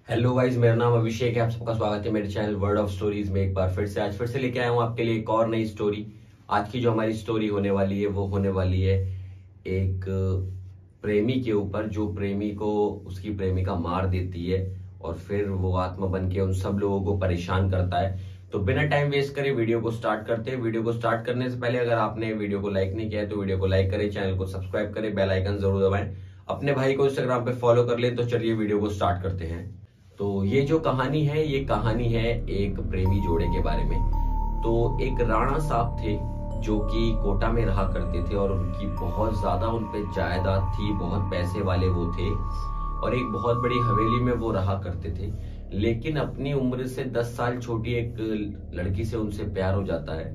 Hello guys, मेरा नाम अभिषेक है। आप सबका स्वागत है मेरे चैनल वर्ड ऑफ स्टोरीज में। एक बार फिर से लेके आया हूँ आपके लिए एक और नई स्टोरी। आज की जो हमारी स्टोरी होने वाली है वो होने वाली है एक प्रेमी के ऊपर, जो प्रेमी को उसकी प्रेमिका मार देती है और फिर वो आत्मा बन के उन सब लोगों को परेशान करता है। तो बिना टाइम वेस्ट करे वीडियो को स्टार्ट करते हैं। वीडियो को स्टार्ट करने से पहले अगर आपने वीडियो को लाइक नहीं किया है तो वीडियो को लाइक करें, चैनल को सब्सक्राइब करें, बेल आइकन जरूर दबाएं, अपने भाई को इंस्टाग्राम पे फॉलो कर लें। तो चलिए वीडियो को स्टार्ट करते हैं। तो ये जो कहानी है ये कहानी है एक प्रेमी जोड़े के बारे में। तो एक राणा साहब थे जो कि कोटा में रहा करते थे और उनकी बहुत ज्यादा उन पे जायदाद थी, बहुत पैसे वाले वो थे और एक बहुत बड़ी हवेली में वो रहा करते थे। लेकिन अपनी उम्र से 10 साल छोटी एक लड़की से उनसे प्यार हो जाता है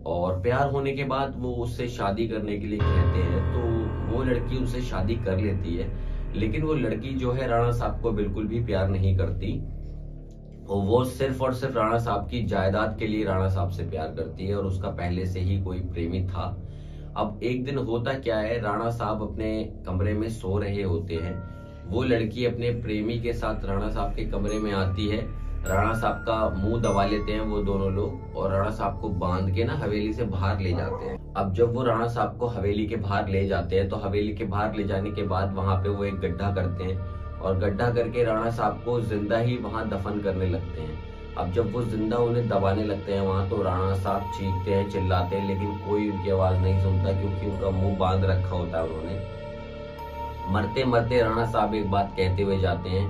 और प्यार होने के बाद वो उससे शादी करने के लिए कहते हैं। तो वो लड़की उनसे शादी कर लेती है, लेकिन वो लड़की जो है राणा साहब को बिल्कुल भी प्यार नहीं करती और वो सिर्फ और सिर्फ राणा साहब की जायदाद के लिए राणा साहब से प्यार करती है और उसका पहले से ही कोई प्रेमी था। अब एक दिन होता क्या है, राणा साहब अपने कमरे में सो रहे होते हैं। वो लड़की अपने प्रेमी के साथ राणा साहब के कमरे में आती है। राणा साहब का मुंह दबा लेते हैं वो दोनों लोग और राणा साहब को बांध के ना हवेली से बाहर ले जाते हैं। अब जब वो राणा साहब को हवेली के बाहर ले जाते हैं तो हवेली के बाहर ले जाने के बाद वहां पे वो एक गड्ढा करते हैं और गड्ढा करके राणा साहब को जिंदा ही वहां दफन करने लगते हैं। अब जब वो जिंदा उन्हें दबाने लगते हैं वहां, तो राणा साहब चीखते हैं, चिल्लाते हैं, लेकिन कोई उनकी आवाज नहीं सुनता क्योंकि उनका मुंह बांध रखा होता है उन्होंने। मरते मरते राणा साहब एक बात कहते हुए जाते हैं,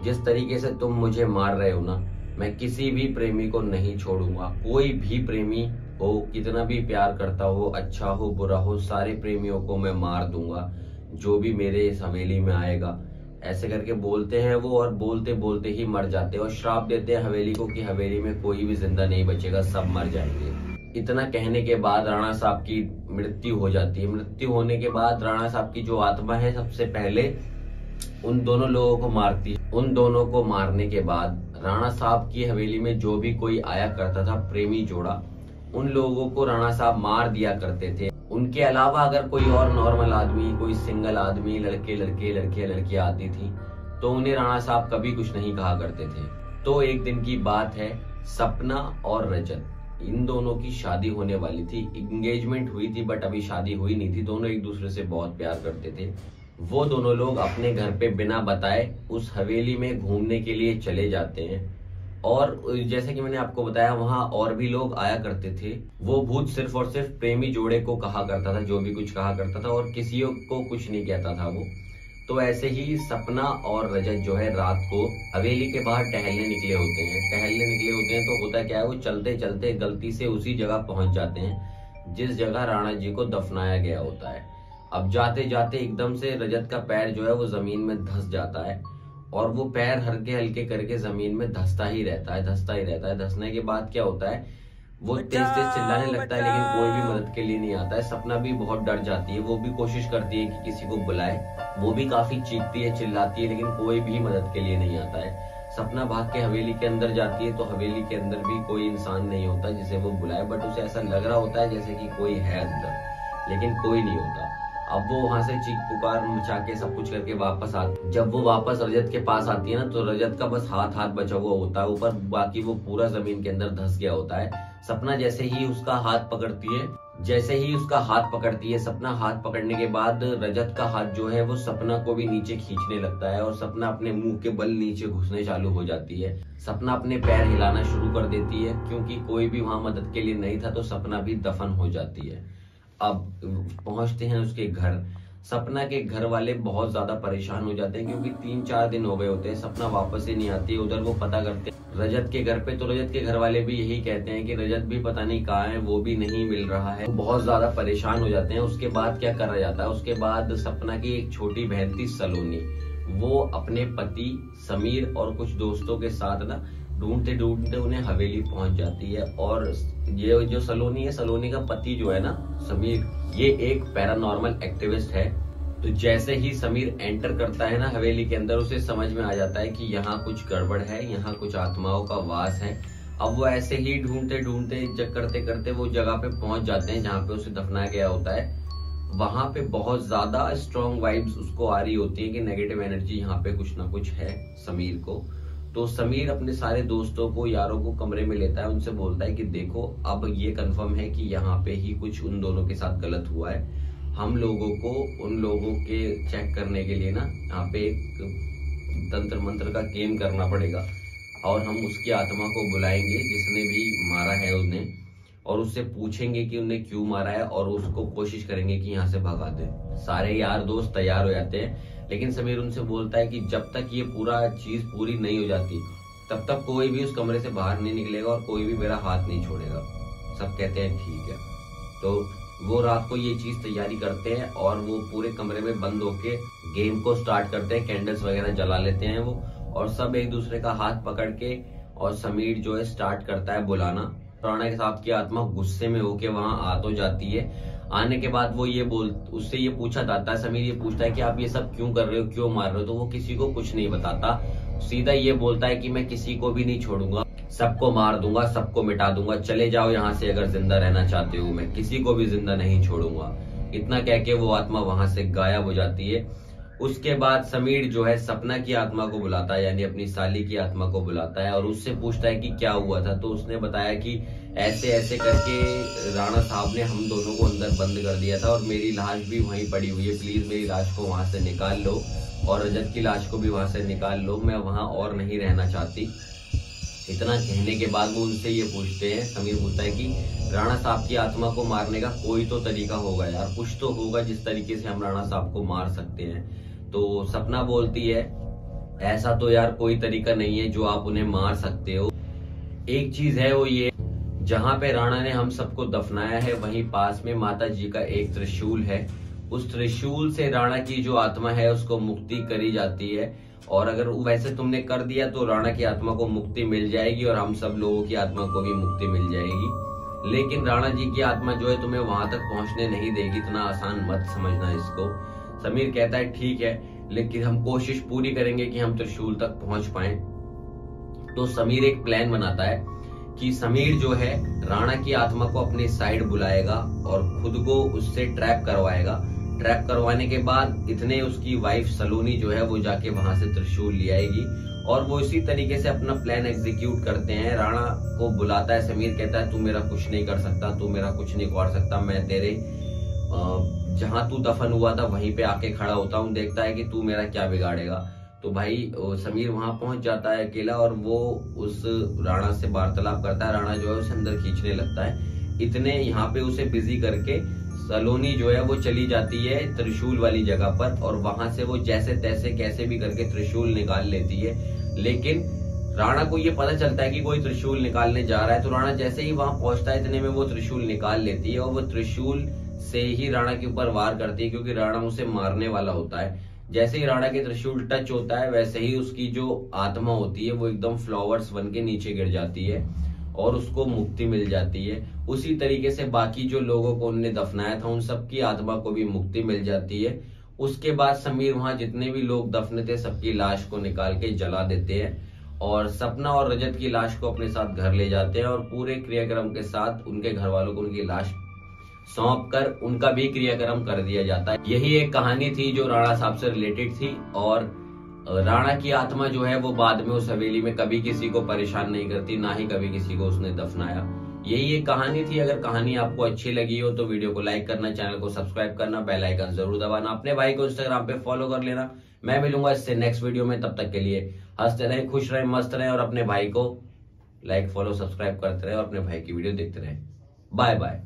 जिस तरीके से तुम मुझे मार रहे हो ना, मैं किसी भी प्रेमी को नहीं छोड़ूंगा। कोई भी प्रेमी हो, कितना भी प्यार करता हो, अच्छा हो बुरा हो, सारे प्रेमियों को मैं मार दूंगा जो भी मेरे इस हवेली में आएगा। ऐसे करके बोलते हैं वो और बोलते बोलते ही मर जाते हैं और श्राप देते हैं हवेली को कि हवेली में कोई भी जिंदा नहीं बचेगा, सब मर जाएंगे। इतना कहने के बाद राणा साहब की मृत्यु हो जाती है। मृत्यु होने के बाद राणा साहब की जो आत्मा है सबसे पहले उन दोनों लोगों को मारती है। उन दोनों को मारने के बाद राणा साहब की हवेली में जो भी कोई आया करता था प्रेमी जोड़ा, उन लोगों को राणा साहब मार दिया करते थे। उनके अलावा अगर कोई और नॉर्मल आदमी, कोई सिंगल आदमी, लड़के लड़के, लड़कियां लड़कियां आती थी तो उन्हें राणा साहब कभी कुछ नहीं कहा करते थे। तो एक दिन की बात है, सपना और रजत, इन दोनों की शादी होने वाली थी। एंगेजमेंट हुई थी बट अभी शादी हुई नहीं थी। दोनों एक दूसरे से बहुत प्यार करते थे। वो दोनों लोग अपने घर पे बिना बताए उस हवेली में घूमने के लिए चले जाते हैं और जैसे कि मैंने आपको बताया वहां और भी लोग आया करते थे। वो भूत सिर्फ और सिर्फ प्रेमी जोड़े को कहा करता था, जो भी कुछ कहा करता था, और किसी को कुछ नहीं कहता था वो। तो ऐसे ही सपना और रजत जो है रात को हवेली के बाहर टहलने निकले होते हैं। तो होता क्या है, वो चलते चलते गलती से उसी जगह पहुंच जाते हैं जिस जगह राणा जी को दफनाया गया होता है। अब जाते जाते एकदम से रजत का पैर जो है वो जमीन में धंस जाता है और वो पैर हल्के हल्के करके जमीन में धंसता ही रहता है। धंसने के बाद क्या होता है, वो तेज तेज चिल्लाने लगता है, लेकिन कोई भी मदद के लिए नहीं आता है। सपना भी बहुत डर जाती है, वो भी कोशिश करती है कि किसी को बुलाए। वो भी काफी चीखती है, चिल्लाती है, लेकिन कोई भी मदद के लिए नहीं आता है। सपना भाग के हवेली के अंदर जाती है तो हवेली के अंदर भी कोई इंसान नहीं होता जिसे वो बुलाए, बट उसे ऐसा लग रहा होता है जैसे कि कोई है अंदर, लेकिन कोई नहीं होता। अब वो वहां से चीख पुकार मचा के सब कुछ करके वापस आती। जब वो वापस रजत के पास आती है ना, तो रजत का बस हाथ बचा हुआ होता है ऊपर, बाकी वो पूरा जमीन के अंदर धंस गया होता है। सपना जैसे ही उसका हाथ पकड़ती है, सपना हाथ पकड़ने के बाद रजत का हाथ जो है वो सपना को भी नीचे खींचने लगता है और सपना अपने मुंह के बल नीचे घुसने चालू हो जाती है। सपना अपने पैर हिलाना शुरू कर देती है, क्योंकि कोई भी वहां मदद के लिए नहीं था तो सपना भी दफन हो जाती है। अब पहुंचते हैं उसके घर। सपना के घर वाले बहुत ज्यादा परेशान हो जाते हैं क्योंकि 3-4 दिन हो गए होते हैं, सपना वापस ही नहीं आती है। उधर वो पता करते हैं रजत के घर पे, तो रजत के घर वाले भी यही कहते हैं कि रजत भी पता नहीं कहाँ है, वो भी नहीं मिल रहा है। बहुत ज्यादा परेशान हो जाते हैं। उसके बाद क्या करा जाता है, उसके बाद सपना की एक छोटी बहन थी सलोनी, वो अपने पति समीर और कुछ दोस्तों के साथ ना ढूंढते ढूंढते उन्हें हवेली पहुंच जाती है। और ये जो सलोनी है, सलोनी का पति जो है ना समीर, ये एक पैरानॉर्मल एक्टिविस्ट है। तो जैसे ही समीर एंटर करता है ना हवेली के अंदर, उसे समझ में आ जाता है कि यहाँ कुछ गड़बड़ है, यहाँ कुछ आत्माओं का वास है। अब वो ऐसे ही ढूंढते ढूंढते करते करते वो जगह पे पहुंच जाते हैं जहाँ पे उसे दफनाया गया होता है। वहां पे बहुत ज्यादा स्ट्रॉन्ग वाइब्स उसको आ रही होती है कि नेगेटिव एनर्जी यहाँ पे कुछ ना कुछ है समीर को। तो समीर अपने सारे दोस्तों को, यारों को कमरे में लेता है, उनसे बोलता है कि देखो अब ये कंफर्म है कि यहाँ पे ही कुछ उन दोनों के साथ गलत हुआ है। हम लोगों को उन लोगों के चेक करने के लिए ना यहाँ पे एक तंत्र मंत्र का गेम करना पड़ेगा और हम उसकी आत्मा को बुलाएंगे जिसने भी मारा है उन्हें, और उससे पूछेंगे कि उन्हें क्यों मारा है और उसको कोशिश करेंगे कि यहाँ से भगा दे। सारे यार दोस्त तैयार हो जाते हैं, लेकिन समीर उनसे बोलता है कि जब तक ये पूरा चीज पूरी नहीं हो जाती तब तक कोई भी उस कमरे से बाहर नहीं निकलेगा और कोई भी मेरा हाथ नहीं छोड़ेगा। सब कहते हैं ठीक है। तो वो रात को ये चीज तैयारी करते हैं और वो पूरे कमरे में बंद होके गेम को स्टार्ट करते हैं। कैंडल्स वगैरह जला लेते हैं वो, और सब एक दूसरे का हाथ पकड़ के, और समीर जो है स्टार्ट करता है बुलाना। राणा के साहब की आत्मा गुस्से में होके वहां आ तो जाती है। आने के बाद वो उससे ये पूछा जाता है, समीर ये पूछता है कि आप ये सब क्यों कर रहे हो, क्यों मार रहे हो? तो वो किसी को कुछ नहीं बताता, सीधा ये बोलता है कि मैं किसी को भी नहीं छोड़ूंगा, सबको मार दूंगा, सबको मिटा दूंगा, चले जाओ यहाँ से अगर जिंदा रहना चाहते हो, मैं किसी को भी जिंदा नहीं छोड़ूंगा। इतना कह के वो आत्मा वहां से गायब हो जाती है। उसके बाद समीर जो है सपना की आत्मा को बुलाता है, यानी अपनी साली की आत्मा को बुलाता है और उससे पूछता है कि क्या हुआ था। तो उसने बताया कि ऐसे ऐसे करके राणा साहब ने हम दोनों को अंदर बंद कर दिया था और मेरी लाश भी वहीं पड़ी हुई है, प्लीज मेरी लाश को वहां से निकाल लो और रजत की लाश को भी वहां से निकाल लो, मैं वहां और नहीं रहना चाहती। इतना कहने के बाद वो उनसे ये पूछते हैं, समीर पूछता है कि राणा साहब की आत्मा को मारने का कोई तो तरीका होगा यार, कुछ तो होगा जिस तरीके से हम राणा साहब को मार सकते हैं। तो सपना बोलती है ऐसा तो यार कोई तरीका नहीं है जो आप उन्हें मार सकते हो। एक चीज है वो ये, जहाँ पे राणा ने हम सबको दफनाया है वहीं पास में माता जी का एक त्रिशूल है। उस त्रिशूल से राणा की जो आत्मा है उसको मुक्ति करी जाती है, और अगर वैसे तुमने कर दिया तो राणा की आत्मा को मुक्ति मिल जाएगी और हम सब लोगों की आत्मा को भी मुक्ति मिल जाएगी। लेकिन राणा जी की आत्मा जो है तुम्हें वहां तक पहुंचने नहीं देगी, इतना आसान मत समझना इसको। समीर कहता है ठीक है, लेकिन हम कोशिश पूरी करेंगे कि हम त्रिशूल तक पहुंच पाए। तो समीर एक प्लान बनाता है कि समीर जो है राणा की आत्मा को अपने साइड बुलाएगा और खुद को उससे ट्रैप करवाएगा। ट्रैप करवाने के बाद इतने उसकी वाइफ सलोनी जो है वो जाके वहां से त्रिशूल ले आएगी और वो इसी तरीके से अपना प्लान एग्जीक्यूट करते हैं। राणा को बुलाता है, समीर कहता है तू मेरा कुछ नहीं कर सकता, तू मेरा कुछ नहीं कर सकता, मैं तेरे जहां तू दफन हुआ था वहीं पे आके खड़ा होता हूँ, देखता है कि तू मेरा क्या बिगाड़ेगा। तो भाई समीर वहां पहुंच जाता है अकेला और वो उस राणा से वार्तालाप करता है। राणा जो है उसे अंदर खींचने लगता है। इतने यहाँ पे उसे बिजी करके सलोनी जो है वो चली जाती है त्रिशूल वाली जगह पर, और वहां से वो जैसे तैसे कैसे भी करके त्रिशूल निकाल लेती है। लेकिन राणा को ये पता चलता है कि कोई त्रिशूल निकालने जा रहा है, तो राणा जैसे ही वहां पहुंचता है इतने में वो त्रिशूल निकाल लेती है और वो त्रिशूल से ही राणा के ऊपर वार करती है, क्योंकि राणा उसे मारने वाला होता है। जैसे ही राणा के त्रिशूल टच होता है वैसे ही उसकी जो आत्मा होती है वो एकदम फ्लावर्स बन के नीचे गिर जाती है और उसको मुक्ति मिल जाती है। उसी तरीके से बाकी जो लोगों को उन्होंने दफनाया था उन सबकी आत्मा को भी मुक्ति मिल जाती है। उसके बाद समीर वहां जितने भी लोग दफने थे सबकी लाश को निकाल के जला देते हैं और सपना और रजत की लाश को अपने साथ घर ले जाते हैं और पूरे क्रियाक्रम के साथ उनके घर वालों को उनकी लाश सौंप कर उनका भी क्रियाक्रम कर दिया जाता है। यही एक कहानी थी जो राणा साहब से रिलेटेड थी, और राणा की आत्मा जो है वो बाद में उस हवेली में कभी किसी को परेशान नहीं करती, ना ही कभी किसी को उसने दफनाया। यही एक कहानी थी। अगर कहानी आपको अच्छी लगी हो तो वीडियो को लाइक करना, चैनल को सब्सक्राइब करना, बेल आइकन जरूर दबाना, अपने भाई को इंस्टाग्राम पे फॉलो कर लेना। मैं मिलूंगा इससे नेक्स्ट वीडियो में, तब तक के लिए हंसते रहे, खुश रहे, मस्त रहे और अपने भाई को लाइक फॉलो सब्सक्राइब करते रहे और अपने भाई की वीडियो देखते रहे। Bye bye.